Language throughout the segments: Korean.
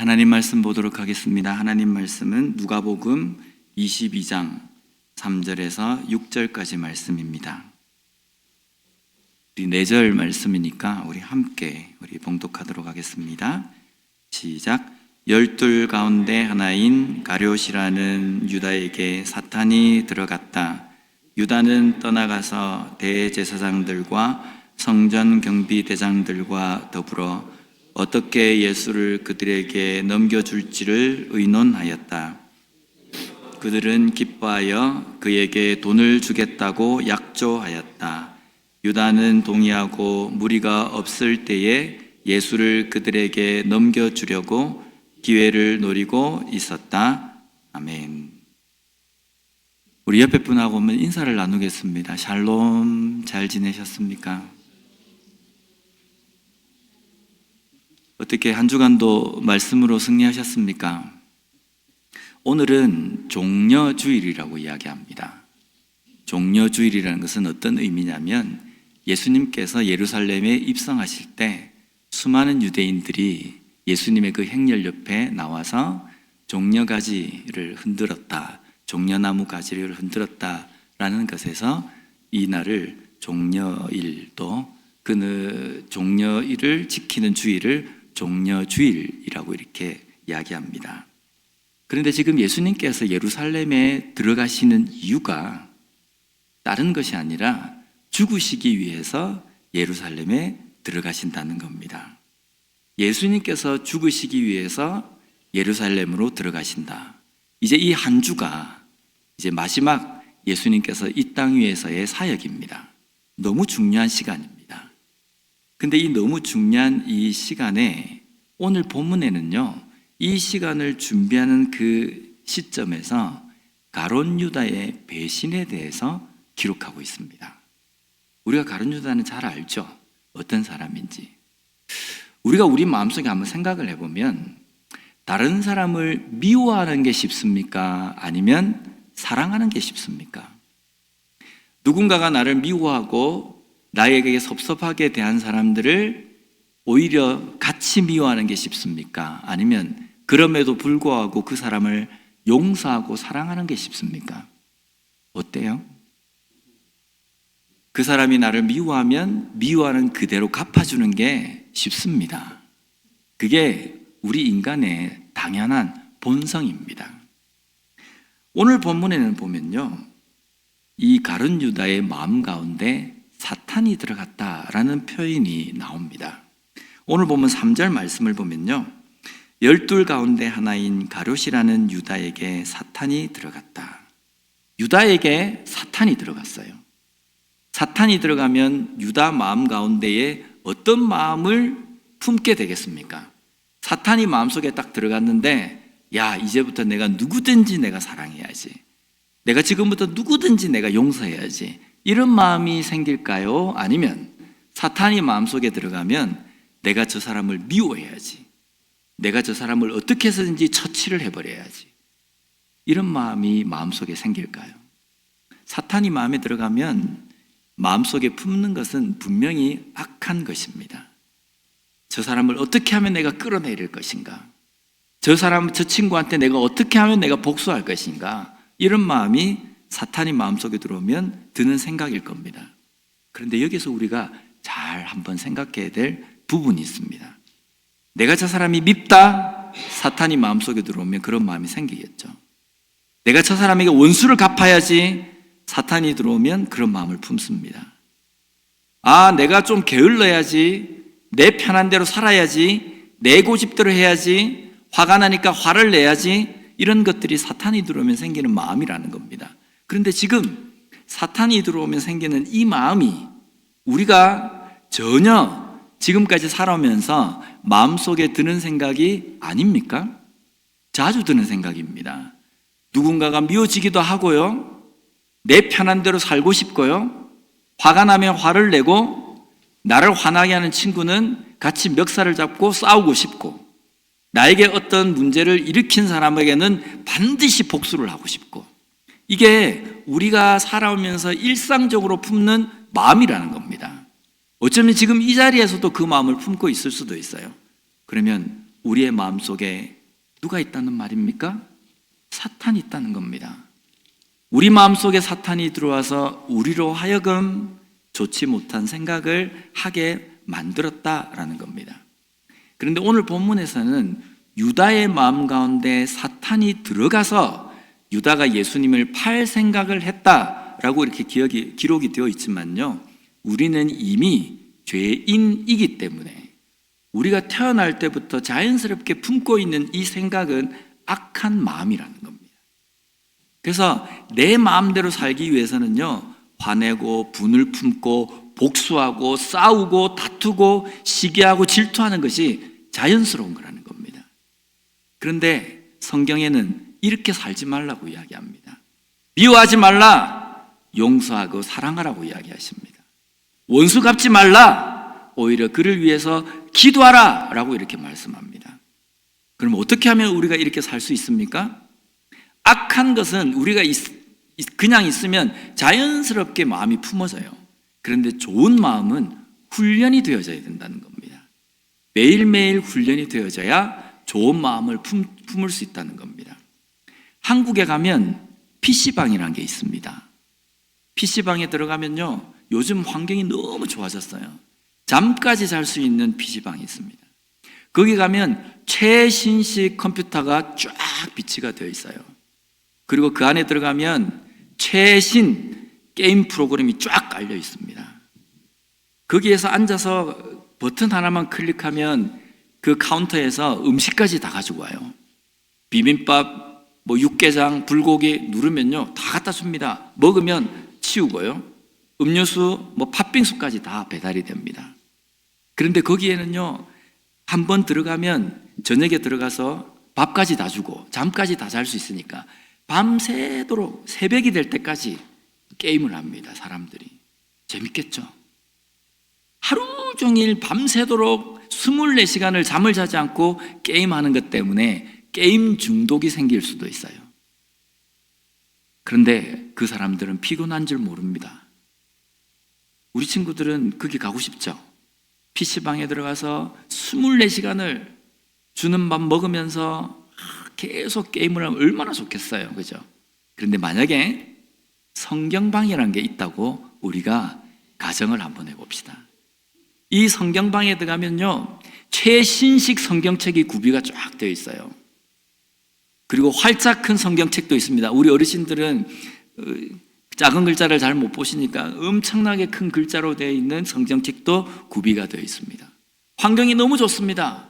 하나님 말씀 보도록 하겠습니다. 하나님 말씀은 누가복음 22장 3절에서 6절까지 말씀입니다. 우리 4절 말씀이니까 우리 함께 봉독하도록 하겠습니다. 시작. 12 가운데 하나인 가룟이라는 유다에게 사탄이 들어갔다. 유다는 떠나가서 대제사장들과 성전 경비대장들과 더불어 어떻게 예수를 그들에게 넘겨줄지를 의논하였다. 그들은 기뻐하여 그에게 돈을 주겠다고 약조하였다. 유다는 동의하고 무리가 없을 때에 예수를 그들에게 넘겨주려고 기회를 노리고 있었다. 아멘. 우리 옆에 분하고 한번 인사를 나누겠습니다. 샬롬, 잘 지내셨습니까? 어떻게 한 주간도 말씀으로 승리하셨습니까? 오늘은 종려주일이라고 이야기합니다. 종려주일이라는 것은 어떤 의미냐면 예수님께서 예루살렘에 입성하실 때 수많은 유대인들이 예수님의 그 행렬 옆에 나와서 종려가지를 흔들었다, 종려나무 가지를 흔들었다라는 것에서 이 날을 종려일도 그 종려일을 지키는 주일을 종려주일이라고 이렇게 이야기합니다. 그런데 지금 예수님께서 예루살렘에 들어가시는 이유가 다른 것이 아니라 죽으시기 위해서 예루살렘에 들어가신다는 겁니다. 예수님께서 죽으시기 위해서 예루살렘으로 들어가신다. 이제 이 한 주가 이제 마지막 예수님께서 이 땅 위에서의 사역입니다. 너무 중요한 시간입니다. 근데 이 너무 중요한 이 시간에 오늘 본문에는요, 이 시간을 준비하는 그 시점에서 가룟 유다의 배신에 대해서 기록하고 있습니다. 우리가 가룟 유다는 잘 알죠? 어떤 사람인지. 우리가 우리 마음속에 한번 생각을 해보면 다른 사람을 미워하는 게 쉽습니까? 아니면 사랑하는 게 쉽습니까? 누군가가 나를 미워하고 나에게 섭섭하게 대한 사람들을 오히려 같이 미워하는 게 쉽습니까? 아니면 그럼에도 불구하고 그 사람을 용서하고 사랑하는 게 쉽습니까? 어때요? 그 사람이 나를 미워하면 미워하는 그대로 갚아주는 게 쉽습니다. 그게 우리 인간의 당연한 본성입니다. 오늘 본문에는 보면요, 이 가룟 유다의 마음 가운데 사탄이 들어갔다라는 표현이 나옵니다. 오늘 보면 3절 말씀을 보면요, 12 가운데 하나인 가룟이라는 유다에게 사탄이 들어갔다. 유다에게 사탄이 들어갔어요. 사탄이 들어가면 유다 마음 가운데에 어떤 마음을 품게 되겠습니까? 사탄이 마음속에 딱 들어갔는데, 야, 이제부터 내가 누구든지 내가 사랑해야지, 내가 지금부터 누구든지 내가 용서해야지, 이런 마음이 생길까요? 아니면 사탄이 마음속에 들어가면 내가 저 사람을 미워해야지, 내가 저 사람을 어떻게 해서든지 처치를 해버려야지, 이런 마음이 마음속에 생길까요? 사탄이 마음에 들어가면 마음속에 품는 것은 분명히 악한 것입니다. 저 사람을 어떻게 하면 내가 끌어내릴 것인가, 저 친구한테 내가 어떻게 하면 내가 복수할 것인가, 이런 마음이 사탄이 마음속에 들어오면 드는 생각일 겁니다. 그런데 여기서 우리가 잘 한번 생각해야 될 부분이 있습니다. 내가 저 사람이 밉다, 사탄이 마음속에 들어오면 그런 마음이 생기겠죠. 내가 저 사람에게 원수를 갚아야지, 사탄이 들어오면 그런 마음을 품습니다. 아, 내가 좀 게을러야지, 내 편한 대로 살아야지, 내 고집대로 해야지, 화가 나니까 화를 내야지, 이런 것들이 사탄이 들어오면 생기는 마음이라는 겁니다. 그런데 지금 사탄이 들어오면 생기는 이 마음이 우리가 전혀 지금까지 살아오면서 마음속에 드는 생각이 아닙니까? 자주 드는 생각입니다. 누군가가 미워지기도 하고요, 내 편한 대로 살고 싶고요, 화가 나면 화를 내고, 나를 화나게 하는 친구는 같이 멱살을 잡고 싸우고 싶고, 나에게 어떤 문제를 일으킨 사람에게는 반드시 복수를 하고 싶고, 이게 우리가 살아오면서 일상적으로 품는 마음이라는 겁니다. 어쩌면 지금 이 자리에서도 그 마음을 품고 있을 수도 있어요. 그러면 우리의 마음속에 누가 있다는 말입니까? 사탄이 있다는 겁니다. 우리 마음속에 사탄이 들어와서 우리로 하여금 좋지 못한 생각을 하게 만들었다라는 겁니다. 그런데 오늘 본문에서는 유다의 마음 가운데 사탄이 들어가서 유다가 예수님을 팔 생각을 했다라고 이렇게 기록이 되어 있지만요, 우리는 이미 죄인이기 때문에 우리가 태어날 때부터 자연스럽게 품고 있는 이 생각은 악한 마음이라는 겁니다. 그래서 내 마음대로 살기 위해서는요, 화내고 분을 품고 복수하고 싸우고 다투고 시기하고 질투하는 것이 자연스러운 거라는 겁니다. 그런데 성경에는 이렇게 살지 말라고 이야기합니다. 미워하지 말라, 용서하고 사랑하라고 이야기하십니다. 원수 갚지 말라, 오히려 그를 위해서 기도하라 라고 이렇게 말씀합니다. 그럼 어떻게 하면 우리가 이렇게 살 수 있습니까? 악한 것은 우리가 그냥 있으면 자연스럽게 마음이 품어져요. 그런데 좋은 마음은 훈련이 되어져야 된다는 겁니다. 매일매일 훈련이 되어져야 좋은 마음을 품을 수 있다는 겁니다. 한국에 가면 PC방이라는 게 있습니다. PC방에 들어가면요, 요즘 환경이 너무 좋아졌어요. 잠까지 잘 수 있는 PC방이 있습니다. 거기 가면 최신식 컴퓨터가 쫙 비치가 되어 있어요. 그리고 그 안에 들어가면 최신 게임 프로그램이 쫙 깔려 있습니다. 거기에서 앉아서 버튼 하나만 클릭하면 그 카운터에서 음식까지 다 가지고 와요. 비빔밥, 육개장, 불고기 누르면요, 다 갖다 줍니다. 먹으면 치우고요. 음료수, 팥빙수까지 다 배달이 됩니다. 그런데 거기에는요, 한번 들어가면 저녁에 들어가서 밥까지 다 주고 잠까지 다 잘 수 있으니까 밤새도록 새벽이 될 때까지 게임을 합니다. 사람들이. 재밌겠죠? 하루 종일 밤새도록 24시간을 잠을 자지 않고 게임하는 것 때문에 게임 중독이 생길 수도 있어요. 그런데 그 사람들은 피곤한 줄 모릅니다. 우리 친구들은 거기 가고 싶죠? PC방에 들어가서 24시간을 주는 밥 먹으면서 계속 게임을 하면 얼마나 좋겠어요. 그죠? 그런데 만약에 성경방이라는 게 있다고 우리가 가정을 한번 해봅시다. 이 성경방에 들어가면요, 최신식 성경책이 구비가 쫙 되어 있어요. 그리고 활짝 큰 성경책도 있습니다. 우리 어르신들은 작은 글자를 잘 못 보시니까 엄청나게 큰 글자로 되어 있는 성경책도 구비가 되어 있습니다. 환경이 너무 좋습니다.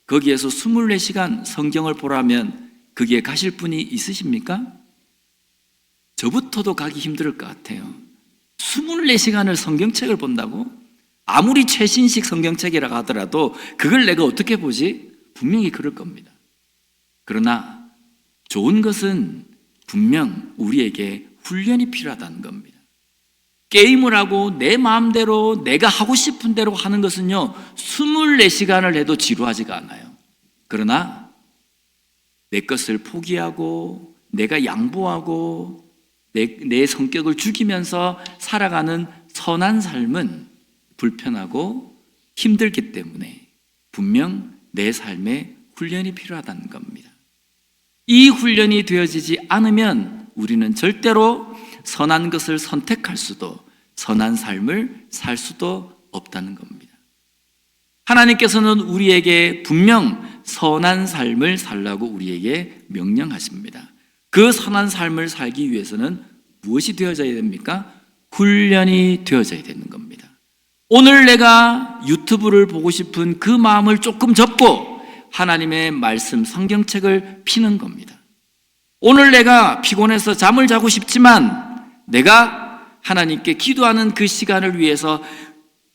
거기에서 24시간 성경을 보라면 거기에 가실 분이 있으십니까? 저부터도 가기 힘들 것 같아요. 24시간을 성경책을 본다고? 아무리 최신식 성경책이라고 하더라도 그걸 내가 어떻게 보지? 분명히 그럴 겁니다. 그러나 좋은 것은 분명 우리에게 훈련이 필요하다는 겁니다. 게임을 하고 내 마음대로 내가 하고 싶은 대로 하는 것은요, 24시간을 해도 지루하지가 않아요. 그러나 내 것을 포기하고 내가 양보하고 내 성격을 죽이면서 살아가는 선한 삶은 불편하고 힘들기 때문에 분명 내 삶에 훈련이 필요하다는 겁니다. 이 훈련이 되어지지 않으면 우리는 절대로 선한 것을 선택할 수도 선한 삶을 살 수도 없다는 겁니다. 하나님께서는 우리에게 분명 선한 삶을 살라고 우리에게 명령하십니다. 그 선한 삶을 살기 위해서는 무엇이 되어져야 됩니까? 훈련이 되어져야 되는 겁니다. 오늘 내가 유튜브를 보고 싶은 그 마음을 조금 접고 하나님의 말씀 성경책을 피는 겁니다. 오늘 내가 피곤해서 잠을 자고 싶지만 내가 하나님께 기도하는 그 시간을 위해서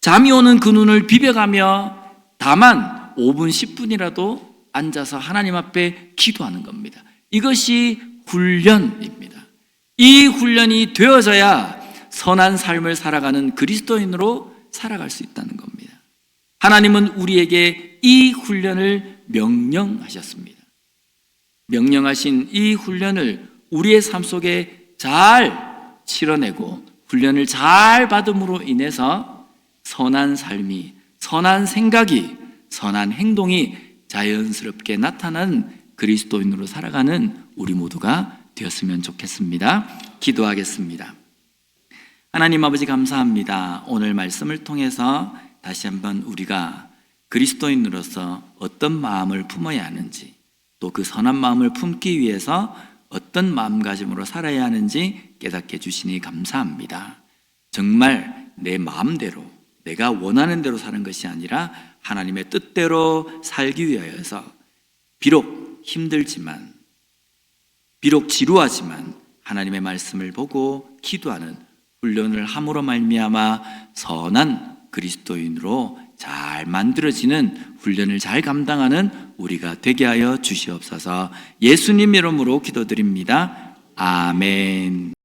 잠이 오는 그 눈을 비벼가며 다만 5분, 10분이라도 앉아서 하나님 앞에 기도하는 겁니다. 이것이 훈련입니다. 이 훈련이 되어져야 선한 삶을 살아가는 그리스도인으로 살아갈 수 있다는 겁니다. 하나님은 우리에게 이 훈련을 명령하셨습니다. 명령하신 이 훈련을 우리의 삶 속에 잘 실어내고 훈련을 잘 받음으로 인해서 선한 삶이, 선한 생각이, 선한 행동이 자연스럽게 나타나는 그리스도인으로 살아가는 우리 모두가 되었으면 좋겠습니다. 기도하겠습니다. 하나님 아버지 감사합니다. 오늘 말씀을 통해서 다시 한번 우리가 그리스도인으로서 어떤 마음을 품어야 하는지, 또 그 선한 마음을 품기 위해서 어떤 마음가짐으로 살아야 하는지 깨닫게 해주시니 감사합니다. 정말 내 마음대로, 내가 원하는 대로 사는 것이 아니라 하나님의 뜻대로 살기 위하여서 비록 힘들지만, 비록 지루하지만 하나님의 말씀을 보고 기도하는 훈련을 함으로 말미암아 선한 그리스도인으로 잘 만들어지는 훈련을 잘 감당하는 우리가 되게 하여 주시옵소서. 예수님 이름으로 기도드립니다. 아멘.